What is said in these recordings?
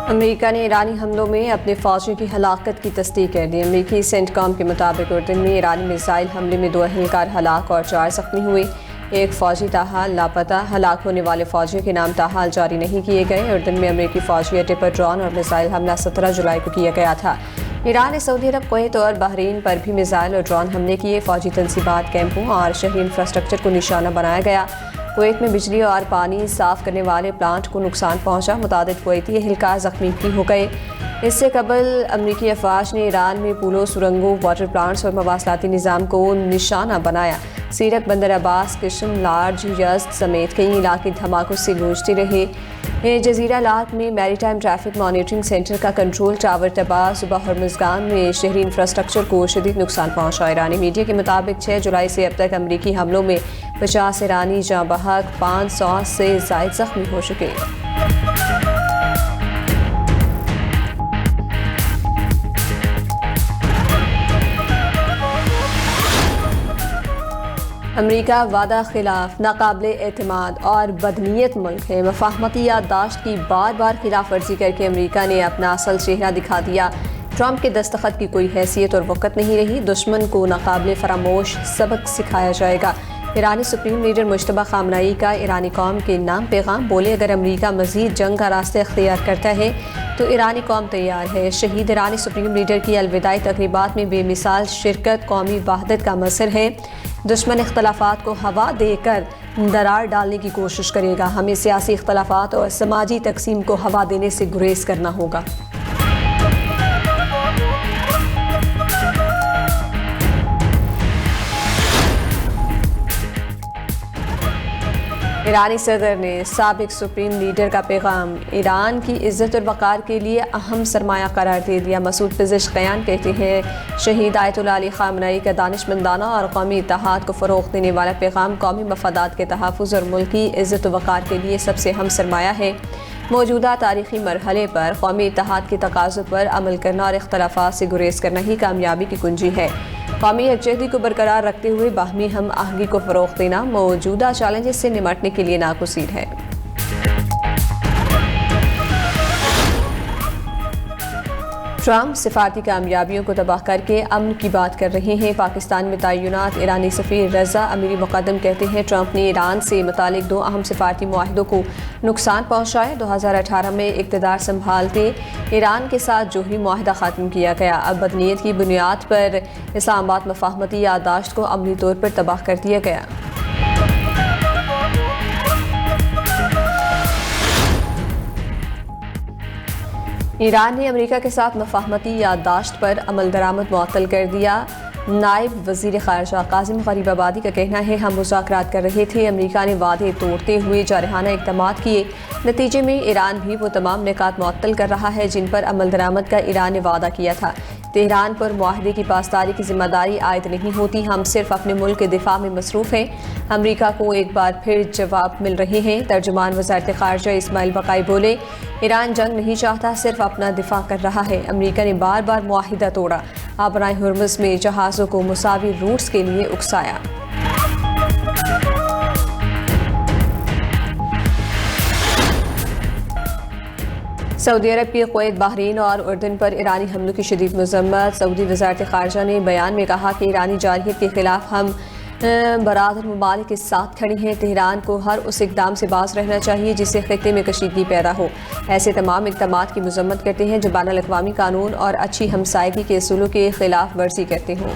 امریکہ نے ایرانی حملوں میں اپنے فوجیوں کی ہلاکت کی تصدیق کر دی۔ امریکی سینٹ کام کے مطابق اردن میں ایرانی میزائل حملے میں 2 اہلکار ہلاک اور 4 زخمی ہوئے۔ ایک فوجی تاحال لاپتہ۔ ہلاک ہونے والے فوجیوں کے نام تاحال جاری نہیں کیے گئے۔ اردن میں امریکی فوجی اڈے پر ڈرون اور میزائل حملہ 17 جولائی کو کیا گیا تھا۔ ایران نے سعودی عرب، کویت اور بحرین پر بھی میزائل اور ڈرون حملے کیے۔ فوجی تنصیبات، کیمپوں اور شہری انفراسٹرکچر کو نشانہ بنایا گیا۔ کویت میں بجلی اور پانی صاف کرنے والے پلانٹ کو نقصان پہنچا۔ متعدد کویتی اہلکار زخمی بھی ہو گئے۔ اس سے قبل امریکی افواج نے ایران میں پولوں، سرنگوں، واٹر پلانٹس اور مواصلاتی نظام کو نشانہ بنایا۔ سیرک، بندر عباس، قشم، لارج، یزد سمیت کئی علاقے دھماکوں سے گونجتے رہے۔ جزیرہ لاک میں میری ٹائم ٹریفک مانیٹرنگ سینٹر کا کنٹرول ٹاور تباہ۔ صبح ہرمزگان میں شہری انفراسٹرکچر کو شدید نقصان پہنچا۔ ایرانی میڈیا کے مطابق 6 جولائی سے اب تک امریکی حملوں میں 50 ایرانی جاں بحق، 500 سے زائد زخمی ہو چکے۔ امریکہ وعدہ خلاف، ناقابل اعتماد اور بدنیت ملک ہے۔ مفاہمتی یادداشت کی بار بار خلاف ورزی کر کے امریکہ نے اپنا اصل چہرہ دکھا دیا۔ ٹرمپ کے دستخط کی کوئی حیثیت اور وقت نہیں رہی۔ دشمن کو ناقابل فراموش سبق سکھایا جائے گا۔ ایرانی سپریم لیڈر مجتبیٰ خامنہئی کا ایرانی قوم کے نام پیغام۔ بولے، اگر امریکہ مزید جنگ کا راستہ اختیار کرتا ہے تو ایرانی قوم تیار ہے۔ شہید ایرانی سپریم لیڈر کی الوداعی تقریبات میں بے مثال شرکت قومی وحدت کا مظہر ہے۔ دشمن اختلافات کو ہوا دے کر درار ڈالنے کی کوشش کرے گا۔ ہمیں سیاسی اختلافات اور سماجی تقسیم کو ہوا دینے سے گریز کرنا ہوگا۔ ایرانی صدر نے سابق سپریم لیڈر کا پیغام ایران کی عزت اور وقار کے لیے اہم سرمایہ قرار دے دیا۔ مسعود پزشکیان کہتے ہیں، شہید آیت اللہ علی خامنہئی کا دانشمندانہ اور قومی اتحاد کو فروغ دینے والا پیغام قومی مفادات کے تحفظ اور ملکی عزت و وقار کے لیے سب سے اہم سرمایہ ہے۔ موجودہ تاریخی مرحلے پر قومی اتحاد کے تقاضوں پر عمل کرنا اور اختلافات سے گریز کرنا ہی کامیابی کی کنجی ہے۔ قومی یکجہتی کو برقرار رکھتے ہوئے باہمی ہم آہنگی کو فروغ دینا موجودہ چیلنجز سے نمٹنے کے لیے ناگزیر ہے۔ ٹرمپ سفارتی کامیابیوں کو تباہ کر کے امن کی بات کر رہے ہیں۔ پاکستان میں تعینات ایرانی سفیر رضا امیری مقدم کہتے ہیں، ٹرمپ نے ایران سے متعلق 2 اہم سفارتی معاہدوں کو نقصان پہنچایا۔ 2018 میں اقتدار سنبھالتے ایران کے ساتھ جوہری معاہدہ ختم کیا گیا۔ اب بدنیت کی بنیاد پر اسلام آباد مفاہمتی یادداشت کو عملی طور پر تباہ کر دیا گیا۔ ایران نے امریکہ کے ساتھ مفاہمتی یادداشت پر عمل درآمد معطل کر دیا۔ نائب وزیر خارجہ قاسم غریب آبادی کا کہنا ہے، ہم مذاکرات کر رہے تھے، امریکہ نے وعدے توڑتے ہوئے جارحانہ اقدامات کیے، نتیجے میں ایران بھی وہ تمام نکات معطل کر رہا ہے جن پر عمل درآمد کا ایران نے وعدہ کیا تھا۔ تہران پر معاہدے کی پاسداری کی ذمہ داری عائد نہیں ہوتی، ہم صرف اپنے ملک کے دفاع میں مصروف ہیں۔ امریکہ کو ایک بار پھر جواب مل رہے ہیں۔ ترجمان وزارت خارجہ اسماعیل بقائی بولے، ایران جنگ نہیں چاہتا، صرف اپنا دفاع کر رہا ہے۔ امریکہ نے بار بار معاہدہ توڑا، آبرائے ہرمز میں جہازوں کو مساوی روٹس کے لیے اکسایا۔ سعودی عرب کی کویت، بحرین اور اردن پر ایرانی حملوں کی شدید مذمت۔ سعودی وزارت خارجہ نے بیان میں کہا کہ ایرانی جارحیت کے خلاف ہم برادر ممالک کے ساتھ کھڑی ہیں۔ تہران کو ہر اس اقدام سے باز رہنا چاہیے جس سے خطے میں کشیدگی پیدا ہو۔ ایسے تمام اقدامات کی مذمت کرتے ہیں جو بین الاقوامی قانون اور اچھی ہمسائیگی کے اصولوں کے خلاف ورزی کرتے ہوں۔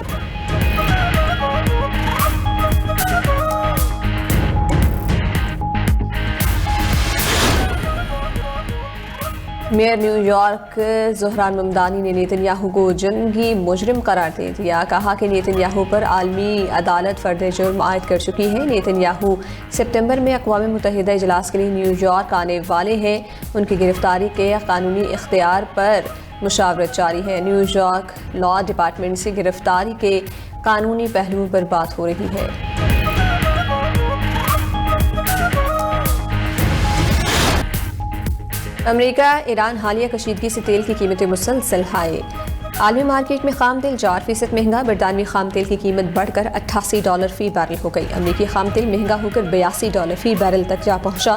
Mayor new York Dhahran Mamdani نے نیتن یاہو کو جنگی مجرم قرار دے دیا۔ کہا کہ نیتن یاہو پر عالمی عدالت فرد جرم عائد کر چکی ہے۔ نیتن یاہو ستمبر میں اقوام متحدہ اجلاس کے لیے نیو یارک آنے والے ہیں۔ ان کی گرفتاری کے قانونی اختیار پر مشاورت جاری ہے۔ نیو یارک لا ڈپارٹمنٹ سے گرفتاری کے قانونی پہلوؤں پر بات ہو رہی ہے۔ امریکہ ایران حالیہ کشیدگی سے تیل کی قیمتیں مسلسل ہائی۔ عالمی مارکیٹ میں خام تیل 4% مہنگا۔ برطانوی خام تیل کی قیمت بڑھ کر $88 فی بیرل ہو گئی۔ امریکی خام تیل مہنگا ہو کر $82 فی بیرل تک جا پہنچا۔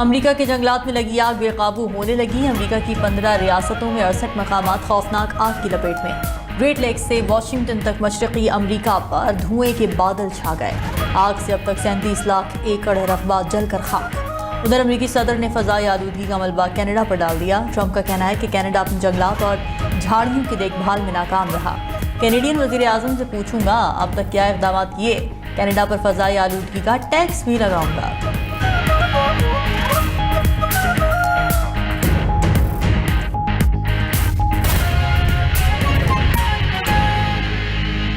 امریکہ کے جنگلات میں لگی آگ بے قابو ہونے لگی. امریکہ کی 15 ریاستوں میں 68 مقامات خوفناک آگ کی لپیٹ میں. گریٹ لیکس سے واشنگٹن تک مشرقی امریکہ پر دھوئیں کے بادل چھا گئے. آگ سے اب تک 37 لاکھ ایکڑ رقبہ جل کر خاک. ادھر امریکی صدر نے فضائی آلودگی کا ملبہ کینیڈا پر ڈال دیا. ٹرمپ کا کہنا ہے کہ کینیڈا اپنے جنگلات اور جھاڑیوں کی دیکھ بھال میں ناکام رہا. کینیڈین وزیر اعظم سے پوچھوں گا اب تک کیا اقدامات کیے. کینیڈا پر فضائی آلودگی کا ٹیکس بھی لگاؤں گا.